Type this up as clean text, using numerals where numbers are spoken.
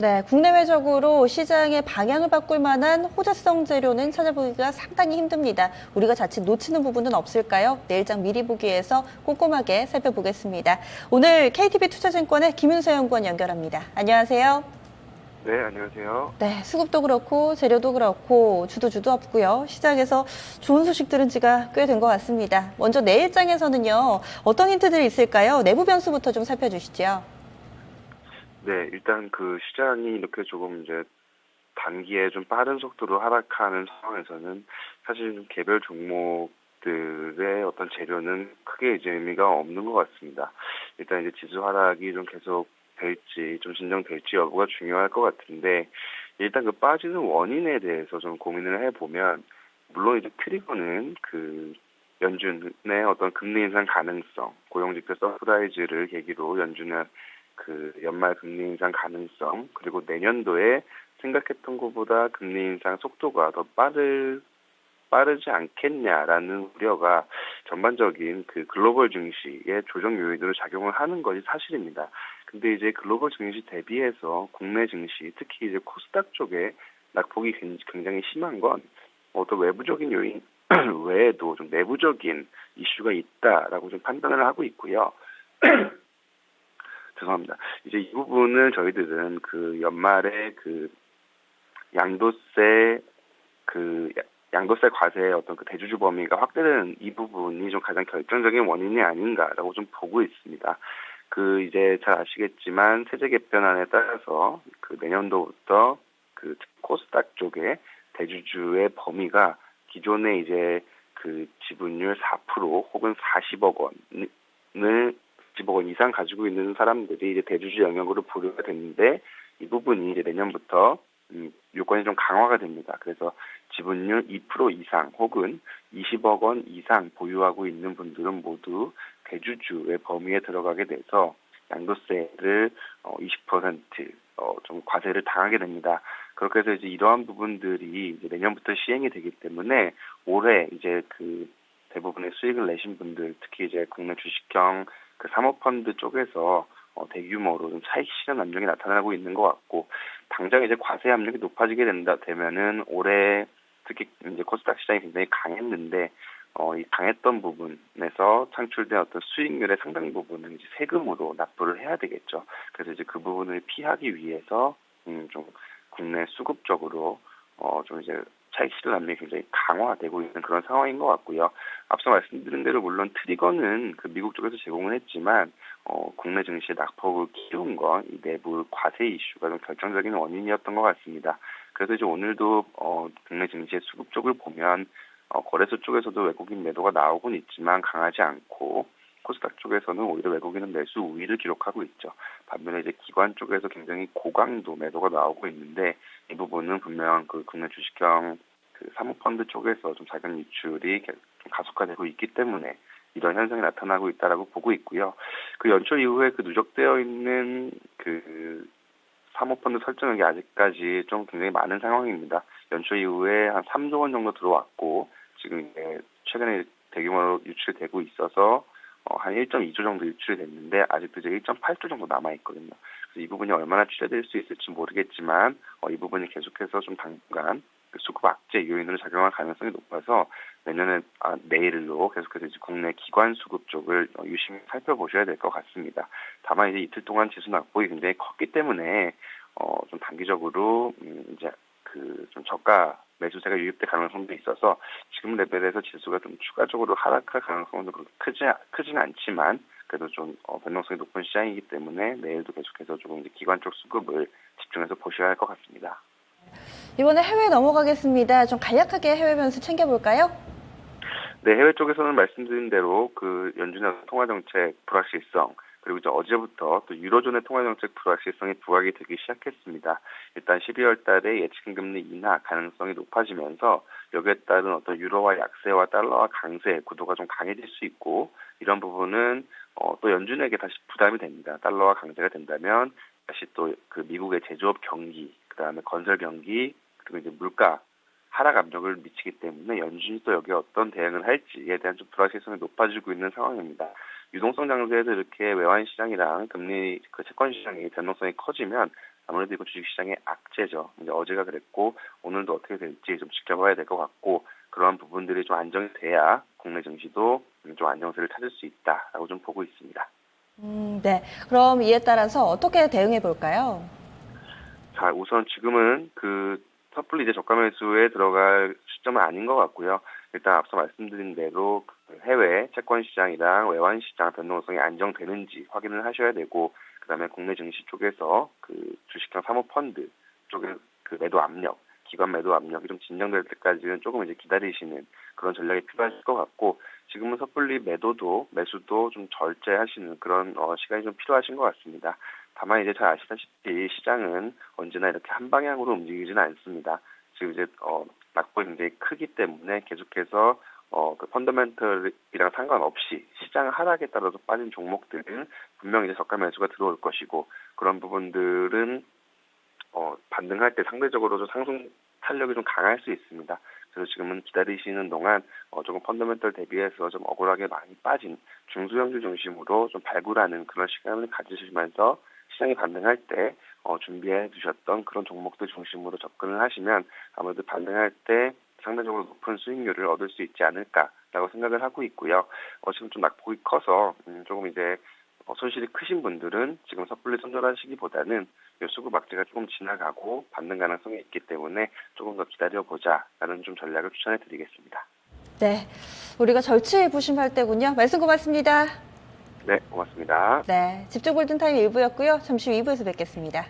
네, 국내외적으로 시장의 방향을 바꿀 만한 호재성 재료는 찾아보기가 상당히 힘듭니다. 우리가 자칫 놓치는 부분은 없을까요? 내일장 미리 보기에서 꼼꼼하게 살펴보겠습니다. 오늘 KTB 투자증권의 김윤서 연구원 연결합니다. 안녕하세요. 네, 안녕하세요. 네, 수급도 그렇고 재료도 그렇고 주도 없고요. 시장에서 좋은 소식 들은 지가 꽤 된 것 같습니다. 먼저 내일장에서는요, 어떤 힌트들이 있을까요? 내부 변수부터 좀 살펴주시죠. 네, 일단 그 시장이 이렇게 조금 이제 단기에 좀 빠른 속도로 하락하는 상황에서는 사실 좀 개별 종목들의 어떤 재료는 크게 이제 의미가 없는 것 같습니다. 일단 이제 지수 하락이 좀 계속 될지, 좀 진정될지 여부가 중요할 것 같은데, 일단 그 빠지는 원인에 대해서 좀 고민을 해보면, 물론 이제 트리거는 그 연준의 어떤 금리 인상 가능성, 고용직대 서프라이즈를 계기로 연준의 그 연말 금리 인상 가능성, 그리고 내년도에 생각했던 것보다 금리 인상 속도가 더 빠르지 않겠냐라는 우려가 전반적인 그 글로벌 증시의 조정 요인으로 작용을 하는 것이 사실입니다. 근데 이제 글로벌 증시 대비해서 국내 증시, 특히 이제 코스닥 쪽에 낙폭이 굉장히 심한 건 어떤 외부적인 요인 외에도 좀 내부적인 이슈가 있다라고 좀 판단을 하고 있고요. 죄송합니다. 이제 이 부분을 저희들은 그 연말에 그 양도세 그 양도세 과세의 어떤 그 대주주 범위가 확대되는 이 부분이 좀 가장 결정적인 원인이 아닌가라고 좀 보고 있습니다. 그 이제 잘 아시겠지만 세제 개편안에 따라서 그 내년도부터 그 코스닥 쪽에 대주주의 범위가 기존에 이제 그 지분율 4% 혹은 40억 원을 10억 원 이상 가지고 있는 사람들이 이제 대주주 영역으로 분류가 됐는데 이 부분이 이제 내년부터 요건이 좀 강화가 됩니다. 그래서 지분율 2% 이상 혹은 20억 원 이상 보유하고 있는 분들은 모두 대주주의 범위에 들어가게 돼서 양도세를 20%좀 과세를 당하게 됩니다. 그렇게 해서 이제 이러한 부분들이 이제 내년부터 시행이 되기 때문에 올해 이제 그 대부분의 수익을 내신 분들, 특히 이제 국내 주식형 그 사모펀드 쪽에서 대규모로 좀 차익 실현 압력이 나타나고 있는 것 같고, 당장 이제 과세 압력이 높아지게 되면은 올해 특히 이제 코스닥 시장이 굉장히 강했는데 이 강했던 부분에서 창출된 어떤 수익률의 상당 부분은 이제 세금으로 납부를 해야 되겠죠. 그래서 이제 그 부분을 피하기 위해서 좀 국내 수급적으로 좀 이제 차익 실현 압력이 굉장히 강화되고 있는 그런 상황인 것 같고요. 앞서 말씀드린 대로 물론 트리거는 그 미국 쪽에서 제공을 했지만 국내 증시의 낙폭을 키운 건 이 내부 과세 이슈가 좀 결정적인 원인이었던 것 같습니다. 그래서 이제 오늘도 국내 증시의 수급 쪽을 보면 거래소 쪽에서도 외국인 매도가 나오곤 있지만 강하지 않고 코스닥 쪽에서는 오히려 외국인은 매수 우위를 기록하고 있죠. 반면에 이제 기관 쪽에서 굉장히 고강도 매도가 나오고 있는데 이 부분은 분명 그 국내 주식형 그 사모펀드 쪽에서 좀 자금 유출이 좀 가속화되고 있기 때문에 이런 현상이 나타나고 있다라고 보고 있고요. 그 연초 이후에 그 누적되어 있는 그 사모펀드 설정액이 아직까지 좀 굉장히 많은 상황입니다. 연초 이후에 한 3조 원 정도 들어왔고 지금 이제 최근에 대규모로 유출되고 있어서 한 1.2조 정도 유출이 됐는데 아직도 이제 1.8조 정도 남아 있거든요. 그래서 이 부분이 얼마나 취재될 수 있을지 모르겠지만 이 부분이 계속해서 좀 당분간 그 수급 악재 요인으로 작용할 가능성이 높아서 내일로 계속해서 이제 국내 기관 수급 쪽을 유심히 살펴보셔야 될 것 같습니다. 다만 이제 이틀 동안 지수 낙폭이 굉장히 컸기 때문에 좀 단기적으로 이제 그 좀 저가 매수세가 유입될 가능성도 있어서 지금 레벨에서 지수가 좀 추가적으로 하락할 가능성도 그렇게 크지는 않지만 그래도 좀 변동성이 높은 시장이기 때문에 내일도 계속해서 조금 이제 기관 쪽 수급을 집중해서 보셔야 할 것 같습니다. 이번에 해외 넘어가겠습니다. 좀 간략하게 해외 변수 챙겨볼까요? 네, 해외 쪽에서는 말씀드린 대로 그 연준의 통화정책 불확실성, 그리고 이제 어제부터 또 유로존의 통화정책 불확실성이 부각이 되기 시작했습니다. 일단 12월 달에 예측금 금리 인하 가능성이 높아지면서 여기에 따른 어떤 유로화 약세와 달러와 강세 구도가 좀 강해질 수 있고, 이런 부분은 또 연준에게 다시 부담이 됩니다. 달러와 강세가 된다면 다시 또 그 미국의 제조업 경기, 그다음에 건설 경기, 그리고 이제 물가 하락 압력을 미치기 때문에 연준이 또 여기에 어떤 대응을 할지에 대한 좀 불확실성이 높아지고 있는 상황입니다. 유동성 장세에서 이렇게 외환 시장이랑 금리 그 채권 시장의 변동성이 커지면 아무래도 이거 주식시장의 악재죠. 이제 어제가 그랬고 오늘도 어떻게 될지 좀 지켜봐야 될 것 같고 그러한 부분들이 좀 안정이 돼야 국내 증시도 좀 안정세를 찾을 수 있다라고 좀 보고 있습니다. 네. 그럼 이에 따라서 어떻게 대응해 볼까요? 자, 우선 지금은 섣불리 이제 저가 매수에 들어갈 시점은 아닌 것 같고요. 일단 앞서 말씀드린 대로 해외 채권 시장이랑 외환 시장 변동성이 안정되는지 확인을 하셔야 되고, 그다음에 국내 증시 쪽에서 주식형 사모펀드 쪽에 매도 압력, 기관 매도 압력이 좀 진정될 때까지는 조금 이제 기다리시는 그런 전략이 필요하실 것 같고, 지금은 섣불리 매수도 좀 절제하시는 그런 시간이 좀 필요하신 것 같습니다. 다만 이제 잘 아시다시피 시장은 언제나 이렇게 한 방향으로 움직이지는 않습니다. 지금 이제 낙폭이 굉장히 크기 때문에 계속해서 펀더멘털이랑 상관없이 시장 하락에 따라서 빠진 종목들은 분명히 이제 저가 매수가 들어올 것이고, 그런 부분들은 반등할 때 상대적으로 좀 상승 탄력이 좀 강할 수 있습니다. 그래서 지금은 기다리시는 동안 조금 펀더멘털 대비해서 좀 억울하게 많이 빠진 중소형주 중심으로 좀 발굴하는 그런 시간을 가지시면서 시장이 반등할 때 준비해 두셨던 그런 종목들 중심으로 접근을 하시면 아무래도 반등할 때 상대적으로 높은 수익률을 얻을 수 있지 않을까라고 생각을 하고 있고요. 지금 좀 낙폭이 커서 조금 이제 손실이 크신 분들은 지금 섣불리 손절하시기보다는 수급 악재가 조금 지나가고 반등 가능성이 있기 때문에 조금 더 기다려보자라는 좀 전략을 추천해 드리겠습니다. 네. 우리가 절치부심할 때군요. 말씀 고맙습니다. 네, 고맙습니다. 네. 집중 골든타임 1부였고요. 잠시 후 2부에서 뵙겠습니다.